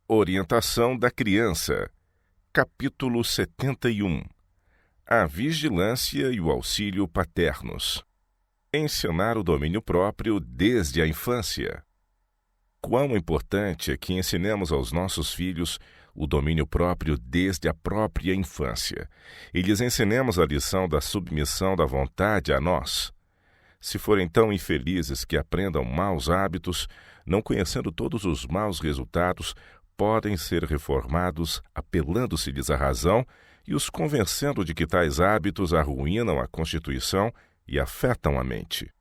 Orientação da criança. Capítulo 71. A vigilância e o auxílio paternos. Ensinar o domínio próprio desde a infância. Quão importante é que ensinemos aos nossos filhos o domínio próprio desde a própria infância e lhes ensinemos a lição da submissão da vontade a nós. Se forem tão infelizes que aprendam maus hábitos, não conhecendo todos os maus resultados, podem ser reformados apelando-se-lhes à razão e os convencendo de que tais hábitos arruinam a constituição e afetam a mente.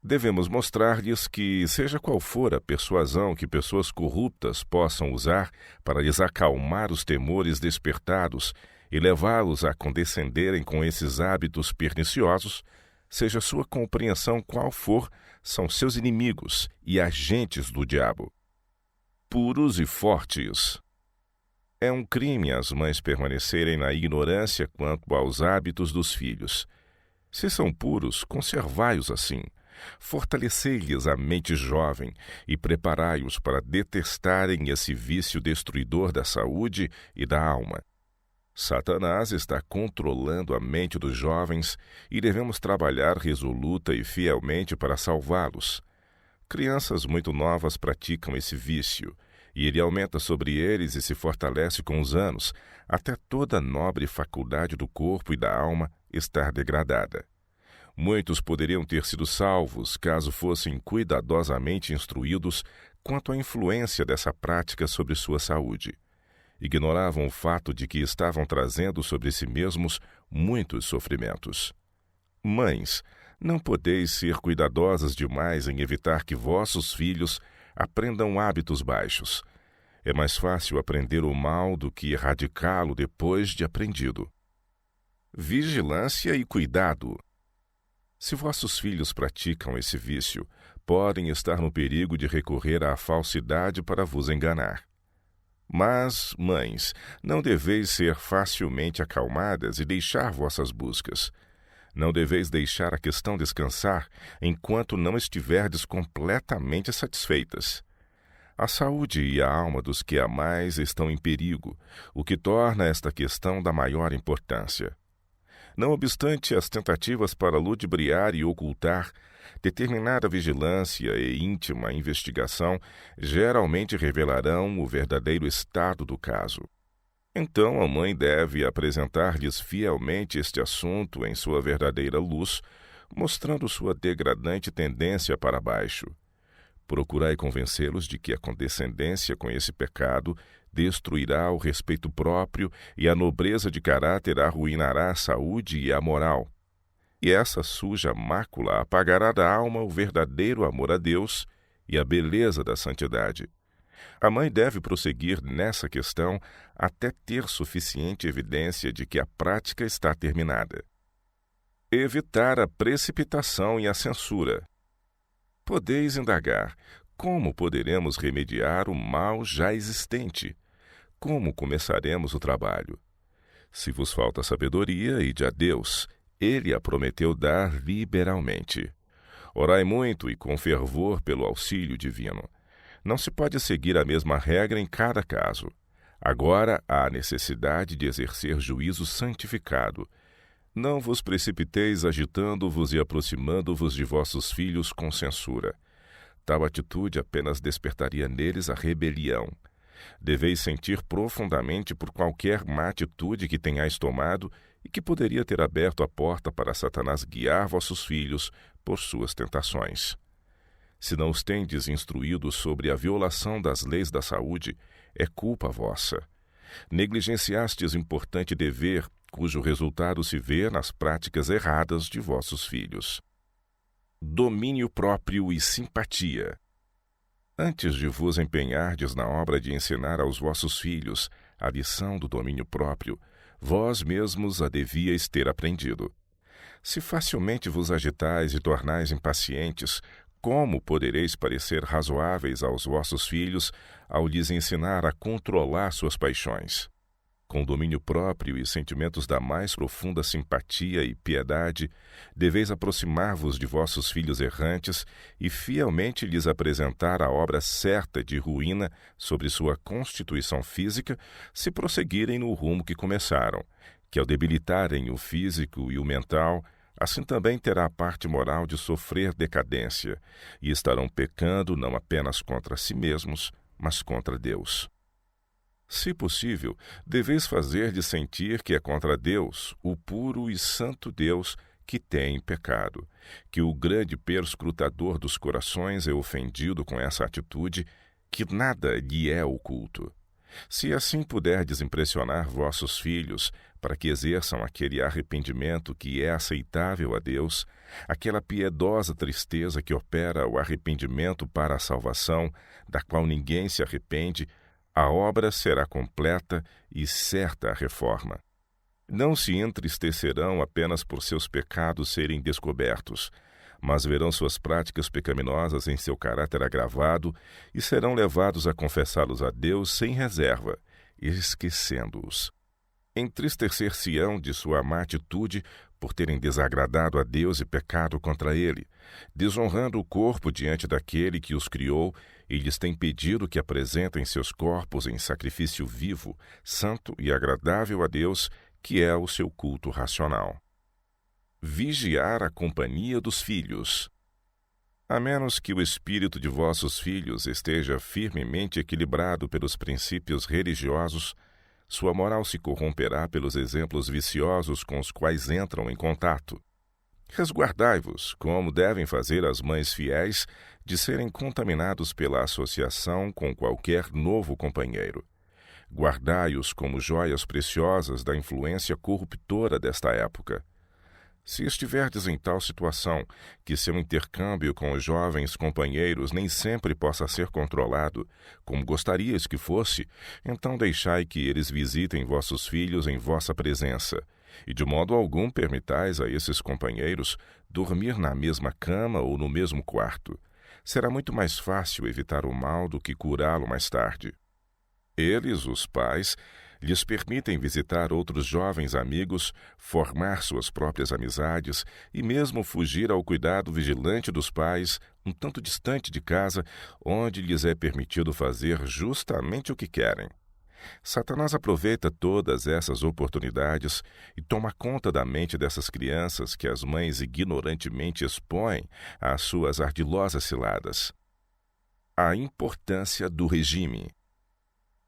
Devemos mostrar-lhes que, seja qual for a persuasão que pessoas corruptas possam usar para lhes acalmar os temores despertados e levá-los a condescenderem com esses hábitos perniciosos, seja sua compreensão qual for, são seus inimigos e agentes do diabo. Puros e fortes. É um crime as mães permanecerem na ignorância quanto aos hábitos dos filhos. Se são puros, conservai-os assim. Fortalecei-lhes a mente jovem e preparai-os para detestarem esse vício destruidor da saúde e da alma. Satanás está controlando a mente dos jovens e devemos trabalhar resoluta e fielmente para salvá-los. Crianças muito novas praticam esse vício, e ele aumenta sobre eles e se fortalece com os anos, até toda a nobre faculdade do corpo e da alma estar degradada. Muitos poderiam ter sido salvos caso fossem cuidadosamente instruídos quanto à influência dessa prática sobre sua saúde. Ignoravam o fato de que estavam trazendo sobre si mesmos muitos sofrimentos. Mães, não podeis ser cuidadosas demais em evitar que vossos filhos aprendam hábitos baixos. É mais fácil aprender o mal do que erradicá-lo depois de aprendido. Vigilância e cuidado. Se vossos filhos praticam esse vício, podem estar no perigo de recorrer à falsidade para vos enganar. Mas, mães, não deveis ser facilmente acalmadas e deixar vossas buscas. Não deveis deixar a questão descansar enquanto não estiverdes completamente satisfeitas. A saúde e a alma dos que amais estão em perigo, o que torna esta questão da maior importância. Não obstante as tentativas para ludibriar e ocultar, determinada vigilância e íntima investigação geralmente revelarão o verdadeiro estado do caso. Então a mãe deve apresentar-lhes fielmente este assunto em sua verdadeira luz, mostrando sua degradante tendência para baixo. Procurai convencê-los de que a condescendência com esse pecado destruirá o respeito próprio e a nobreza de caráter arruinará a saúde e a moral. E essa suja mácula apagará da alma o verdadeiro amor a Deus e a beleza da santidade. A mãe deve prosseguir nessa questão até ter suficiente evidência de que a prática está terminada. Evitar a precipitação e a censura. Podeis indagar: como poderemos remediar o mal já existente? Como começaremos o trabalho? Se vos falta sabedoria, ide a Deus. Ele a prometeu dar liberalmente. Orai muito e com fervor pelo auxílio divino. Não se pode seguir a mesma regra em cada caso. Agora há necessidade de exercer juízo santificado. Não vos precipiteis agitando-vos e aproximando-vos de vossos filhos com censura. Tal atitude apenas despertaria neles a rebelião. Deveis sentir profundamente por qualquer má atitude que tenhais tomado e que poderia ter aberto a porta para Satanás guiar vossos filhos por suas tentações. Se não os tendes instruídos sobre a violação das leis da saúde, é culpa vossa. Negligenciastes importante dever, cujo resultado se vê nas práticas erradas de vossos filhos. Domínio próprio e simpatia. Antes de vos empenhardes na obra de ensinar aos vossos filhos a lição do domínio próprio, vós mesmos a devíeis ter aprendido. Se facilmente vos agitais e tornais impacientes, como podereis parecer razoáveis aos vossos filhos ao lhes ensinar a controlar suas paixões? Com domínio próprio e sentimentos da mais profunda simpatia e piedade, deveis aproximar-vos de vossos filhos errantes e fielmente lhes apresentar a obra certa de ruína sobre sua constituição física, se prosseguirem no rumo que começaram, que ao debilitarem o físico e o mental, assim também terá a parte moral de sofrer decadência, e estarão pecando não apenas contra si mesmos, mas contra Deus. Se possível, deveis fazer de sentir que é contra Deus, o puro e santo Deus, que tem pecado, que o grande perscrutador dos corações é ofendido com essa atitude, que nada lhe é oculto. Se assim puderdes impressionar vossos filhos, para que exerçam aquele arrependimento que é aceitável a Deus, aquela piedosa tristeza que opera o arrependimento para a salvação, da qual ninguém se arrepende, a obra será completa e certa a reforma. Não se entristecerão apenas por seus pecados serem descobertos, mas verão suas práticas pecaminosas em seu caráter agravado e serão levados a confessá-los a Deus sem reserva, esquecendo-os. Entristecer-se-ão de sua má atitude por terem desagradado a Deus e pecado contra Ele, desonrando o corpo diante daquele que os criou e lhes tem pedido que apresentem seus corpos em sacrifício vivo, santo e agradável a Deus, que é o seu culto racional. Vigiar a companhia dos filhos. A menos que o espírito de vossos filhos esteja firmemente equilibrado pelos princípios religiosos, sua moral se corromperá pelos exemplos viciosos com os quais entram em contato. Resguardai-vos, como devem fazer as mães fiéis, de serem contaminados pela associação com qualquer novo companheiro. Guardai-os como joias preciosas da influência corruptora desta época. Se estiverdes em tal situação que seu intercâmbio com os jovens companheiros nem sempre possa ser controlado, como gostarias que fosse, então deixai que eles visitem vossos filhos em vossa presença, e de modo algum permitais a esses companheiros dormir na mesma cama ou no mesmo quarto. Será muito mais fácil evitar o mal do que curá-lo mais tarde. Eles, os pais, lhes permitem visitar outros jovens amigos, formar suas próprias amizades e mesmo fugir ao cuidado vigilante dos pais, um tanto distante de casa, onde lhes é permitido fazer justamente o que querem. Satanás aproveita todas essas oportunidades e toma conta da mente dessas crianças que as mães ignorantemente expõem às suas ardilosas ciladas. A importância do regime.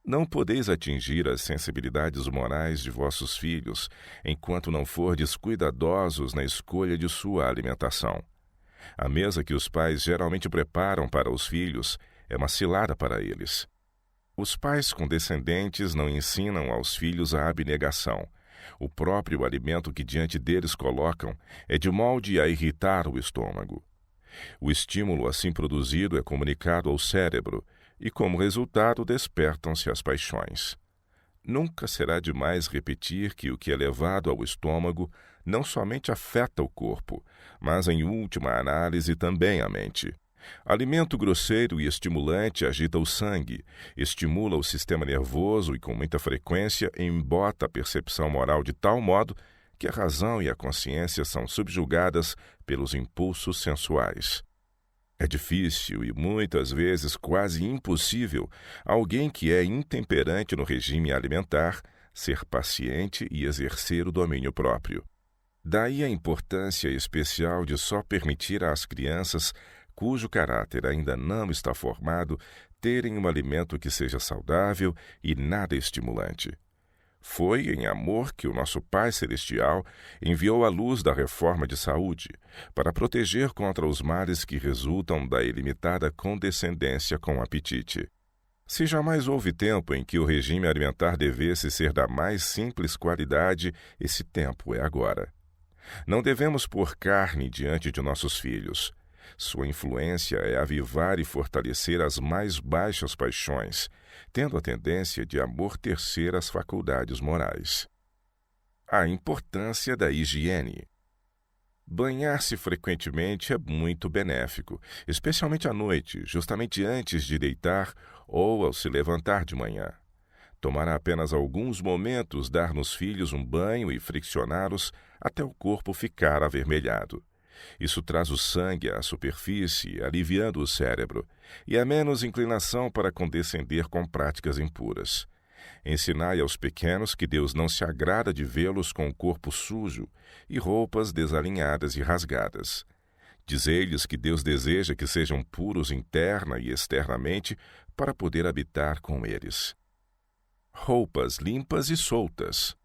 Não podeis atingir as sensibilidades morais de vossos filhos enquanto não fordes cuidadosos na escolha de sua alimentação. A mesa que os pais geralmente preparam para os filhos é uma cilada para eles. Os pais condescendentes não ensinam aos filhos a abnegação. O próprio alimento que diante deles colocam é de molde a irritar o estômago. O estímulo assim produzido é comunicado ao cérebro, e, como resultado, despertam-se as paixões. Nunca será demais repetir que o que é levado ao estômago não somente afeta o corpo, mas, em última análise, também a mente. Alimento grosseiro e estimulante agita o sangue, estimula o sistema nervoso e, com muita frequência, embota a percepção moral de tal modo que a razão e a consciência são subjugadas pelos impulsos sensuais. É difícil e muitas vezes quase impossível alguém que é intemperante no regime alimentar ser paciente e exercer o domínio próprio. Daí a importância especial de só permitir às crianças cujo caráter ainda não está formado terem um alimento que seja saudável e nada estimulante. Foi em amor que o nosso Pai Celestial enviou a luz da reforma de saúde, para proteger contra os males que resultam da ilimitada condescendência com o apetite. Se jamais houve tempo em que o regime alimentar devesse ser da mais simples qualidade, esse tempo é agora. Não devemos pôr carne diante de nossos filhos. Sua influência é avivar e fortalecer as mais baixas paixões, tendo a tendência de amortecer as faculdades morais. A importância da higiene. Banhar-se frequentemente é muito benéfico, especialmente à noite, justamente antes de deitar ou ao se levantar de manhã. Tomará apenas alguns momentos dar nos filhos um banho e friccioná-los até o corpo ficar avermelhado. Isso traz o sangue à superfície, aliviando o cérebro, e há menos inclinação para condescender com práticas impuras. Ensinai aos pequenos que Deus não se agrada de vê-los com o corpo sujo e roupas desalinhadas e rasgadas. Dizei-lhes que Deus deseja que sejam puros interna e externamente para poder habitar com eles. Roupas limpas e soltas.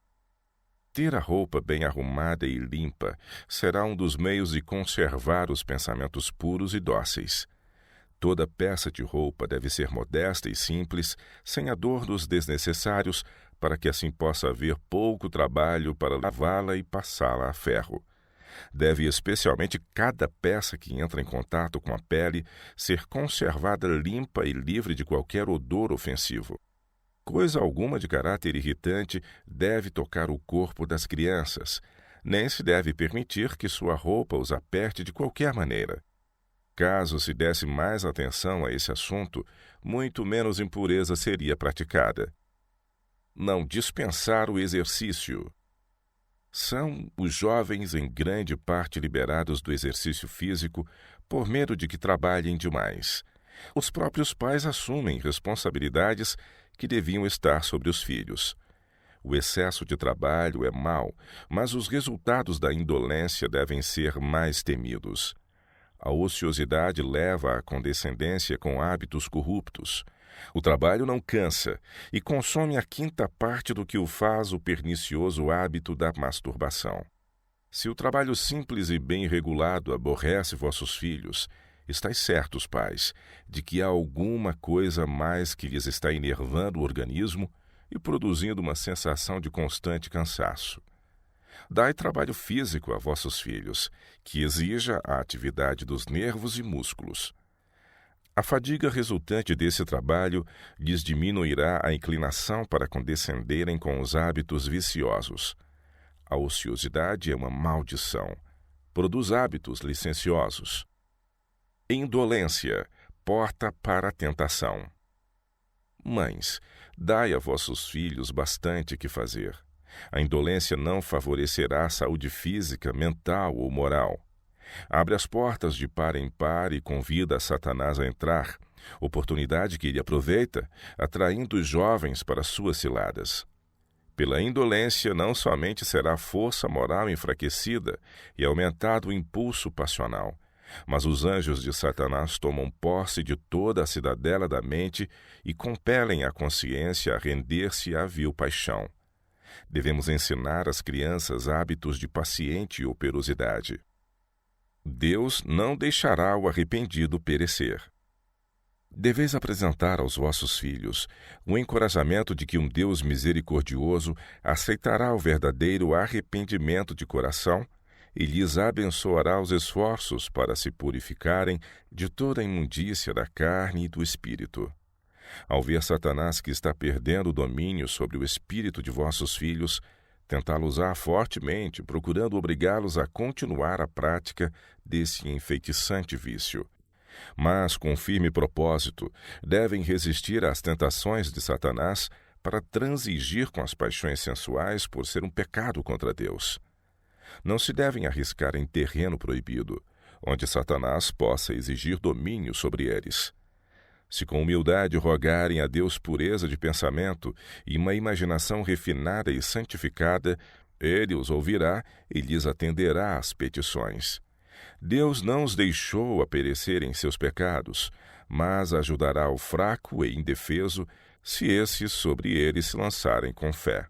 Ter a roupa bem arrumada e limpa será um dos meios de conservar os pensamentos puros e dóceis. Toda peça de roupa deve ser modesta e simples, sem adornos desnecessários, para que assim possa haver pouco trabalho para lavá-la e passá-la a ferro. Deve especialmente cada peça que entra em contato com a pele ser conservada limpa e livre de qualquer odor ofensivo. Coisa alguma de caráter irritante deve tocar o corpo das crianças, nem se deve permitir que sua roupa os aperte de qualquer maneira. Caso se desse mais atenção a esse assunto, muito menos impureza seria praticada. Não dispensar o exercício. São os jovens em grande parte liberados do exercício físico por medo de que trabalhem demais. Os próprios pais assumem responsabilidades que deviam estar sobre os filhos. O excesso de trabalho é mau, mas os resultados da indolência devem ser mais temidos. A ociosidade leva à condescendência com hábitos corruptos. O trabalho não cansa e consome a quinta parte do que o faz o pernicioso hábito da masturbação. Se o trabalho simples e bem regulado aborrece vossos filhos, estáis certos, pais, de que há alguma coisa mais que lhes está enervando o organismo e produzindo uma sensação de constante cansaço. Dai trabalho físico a vossos filhos, que exija a atividade dos nervos e músculos. A fadiga resultante desse trabalho lhes diminuirá a inclinação para condescenderem com os hábitos viciosos. A ociosidade é uma maldição. Produz hábitos licenciosos. Indolência, porta para a tentação. Mães, dai a vossos filhos bastante que fazer. A indolência não favorecerá a saúde física, mental ou moral. Abre as portas de par em par e convida Satanás a entrar, oportunidade que ele aproveita, atraindo os jovens para suas ciladas. Pela indolência, não somente será a força moral enfraquecida e aumentado o impulso passional, mas os anjos de Satanás tomam posse de toda a cidadela da mente e compelem a consciência a render-se à vil paixão. Devemos ensinar às crianças hábitos de paciente operosidade. Deus não deixará o arrependido perecer. Deveis apresentar aos vossos filhos o encorajamento de que um Deus misericordioso aceitará o verdadeiro arrependimento de coração e lhes abençoará os esforços para se purificarem de toda a imundícia da carne e do espírito. Ao ver Satanás que está perdendo o domínio sobre o espírito de vossos filhos, tentá-los-á fortemente, procurando obrigá-los a continuar a prática desse enfeitiçante vício. Mas, com firme propósito, devem resistir às tentações de Satanás para transigir com as paixões sensuais por ser um pecado contra Deus. Não se devem arriscar em terreno proibido, onde Satanás possa exigir domínio sobre eles. Se com humildade rogarem a Deus pureza de pensamento e uma imaginação refinada e santificada, Ele os ouvirá e lhes atenderá às petições. Deus não os deixou a perecer em seus pecados, mas ajudará o fraco e indefeso se esses sobre ele se lançarem com fé.